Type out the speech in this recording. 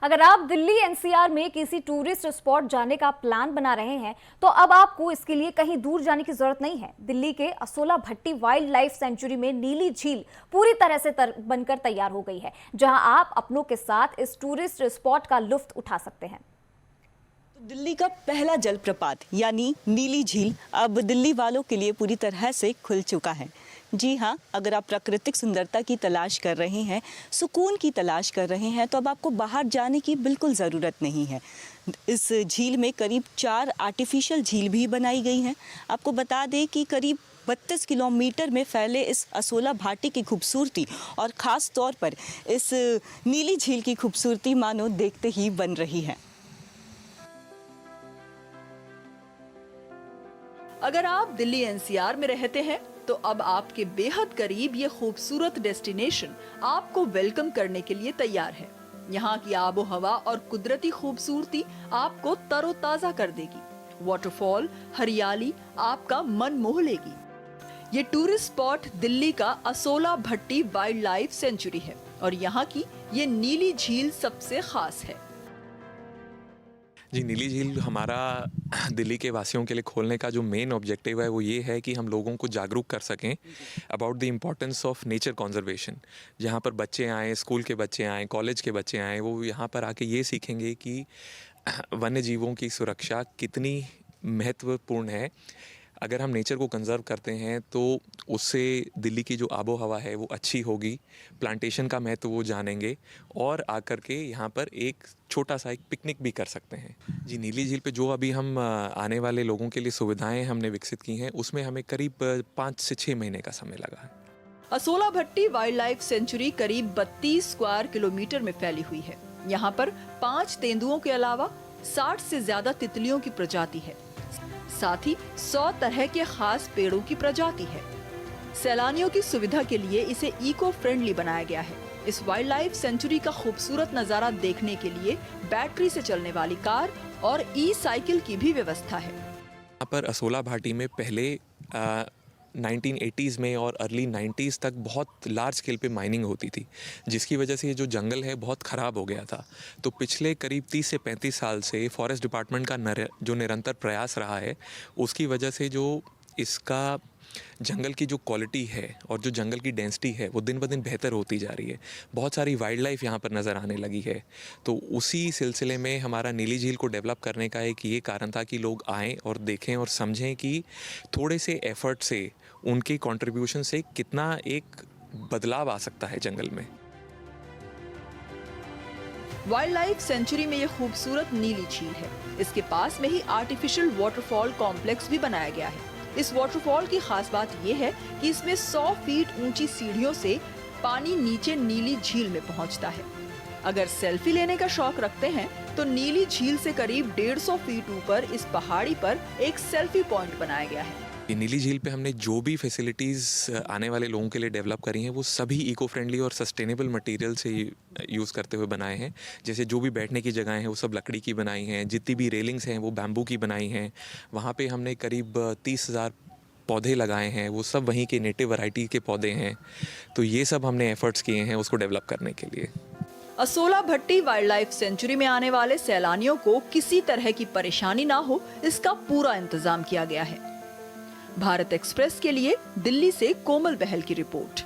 अगर आप दिल्ली एनसीआर में किसी टूरिस्ट स्पॉट जाने का प्लान बना रहे हैं तो अब आपको इसके लिए कहीं दूर जाने की जरूरत नहीं है। दिल्ली के असोला भट्टी वाइल्ड लाइफ सेंचुरी में नीली झील पूरी तरह से बनकर तैयार हो गई है, जहां आप अपनों के साथ इस टूरिस्ट स्पॉट का लुत्फ उठा सकते हैं। दिल्ली का पहला जलप्रपात यानी नीली झील अब दिल्ली वालों के लिए पूरी तरह से खुल चुका है। जी हाँ, अगर आप प्राकृतिक सुंदरता की तलाश कर रहे हैं, सुकून की तलाश कर रहे हैं, तो अब आपको बाहर जाने की बिल्कुल ज़रूरत नहीं है। इस झील में करीब 4 आर्टिफिशियल झील भी बनाई गई हैं। आपको बता दें कि करीब 32 किलोमीटर में फैले इस असोला घाटी की खूबसूरती और ख़ास तौर पर इस नीली झील की खूबसूरती मानो देखते ही बन रही है। अगर आप दिल्ली एनसीआर में रहते हैं तो अब आपके बेहद करीब ये खूबसूरत डेस्टिनेशन आपको वेलकम करने के लिए तैयार है। यहाँ की आबो हवा और कुदरती खूबसूरती आपको तरोताजा कर देगी। वाटरफॉल, हरियाली आपका मन मोह लेगी। ये टूरिस्ट स्पॉट दिल्ली का असोला भट्टी वाइल्ड लाइफ सेंचुरी है और यहाँ की ये नीली झील सबसे खास है। जी, नीली झील हमारा दिल्ली के वासियों के लिए खोलने का जो मेन ऑब्जेक्टिव है वो ये है कि हम लोगों को जागरूक कर सकें about the importance of nature conservation. जहाँ पर बच्चे आएँ, स्कूल के बच्चे आएँ, कॉलेज के बच्चे आएँ, वो यहाँ पर आके ये सीखेंगे कि वन्य जीवों की सुरक्षा कितनी महत्वपूर्ण है। अगर हम नेचर को कंजर्व करते हैं तो उससे दिल्ली की जो आबो हवा है वो अच्छी होगी, प्लांटेशन का महत्व वो जानेंगे और आकर के यहाँ पर एक छोटा सा एक पिकनिक भी कर सकते हैं। जी, नीली झील पे जो अभी हम आने वाले लोगों के लिए सुविधाएं हमने विकसित की हैं, उसमें हमें करीब 5 से 6 महीने का समय लगा है। असोला भट्टी वाइल्ड लाइफ सेंचुरी करीब 32 स्क्वायर किलोमीटर में फैली हुई है। यहाँ पर 5 तेंदुओं के अलावा 60 से ज्यादा तितलियों की प्रजाति है। साथ ही 100 तरह के खास पेड़ों की प्रजाति है। सैलानियों की सुविधा के लिए इसे इको फ्रेंडली बनाया गया है। इस वाइल्ड लाइफ सेंचुरी का खूबसूरत नजारा देखने के लिए बैटरी से चलने वाली कार और ई साइकिल की भी व्यवस्था है। यहाँ पर असोला घाटी में पहले 1980s में और अर्ली 90s तक बहुत लार्ज स्केल पे माइनिंग होती थी, जिसकी वजह से ये जो जंगल है बहुत ख़राब हो गया था। तो पिछले करीब 30 से 35 साल से फॉरेस्ट डिपार्टमेंट का जो निरंतर प्रयास रहा है, उसकी वजह से जो इसका जंगल की जो क्वालिटी है और जो जंगल की डेंसिटी है वो दिन ब दिन बेहतर होती जा रही है। बहुत सारी वाइल्ड लाइफ यहाँ पर नज़र आने लगी है। तो उसी सिलसिले में हमारा नीली झील को डेवलप करने का एक ये कारण था कि लोग आएँ और देखें और समझें कि थोड़े से एफर्ट से, उनके कंट्रीब्यूशन से कितना एक बदलाव आ सकता है जंगल में। वाइल्ड लाइफ सेंचुरी में ये खूबसूरत नीली झील है। इसके पास में ही आर्टिफिशियल वाटरफॉल कॉम्प्लेक्स भी बनाया गया है। इस वाटरफॉल की खास बात यह है कि इसमें 100 फीट ऊंची सीढ़ियों से पानी नीचे नीली झील में पहुंचता है। अगर सेल्फी लेने का शौक रखते हैं तो नीली झील से करीब 150 फीट ऊपर इस पहाड़ी पर एक सेल्फी पॉइंट बनाया गया है। नीली झील पे हमने जो भी फैसिलिटीज़ आने वाले लोगों के लिए डेवलप करी हैं वो सभी इको फ्रेंडली और सस्टेनेबल मटेरियल से यूज़ करते हुए बनाए हैं। जैसे जो भी बैठने की जगहें हैं वो सब लकड़ी की बनाई हैं, जितनी भी रेलिंग्स हैं वो बैम्बू की बनाई हैं। वहाँ पे हमने करीब 30,000 पौधे लगाए हैं, वो सब वहीं के नेटिव वैरायटी के पौधे हैं। तो ये सब हमने एफर्ट्स किए हैं उसको डेवलप करने के लिए। असोला भट्टी वाइल्ड लाइफ सेंचुरी में आने वाले सैलानियों को किसी तरह की परेशानी ना हो, इसका पूरा इंतजाम किया गया है। भारत एक्सप्रेस के लिए दिल्ली से कोमल बहल की रिपोर्ट।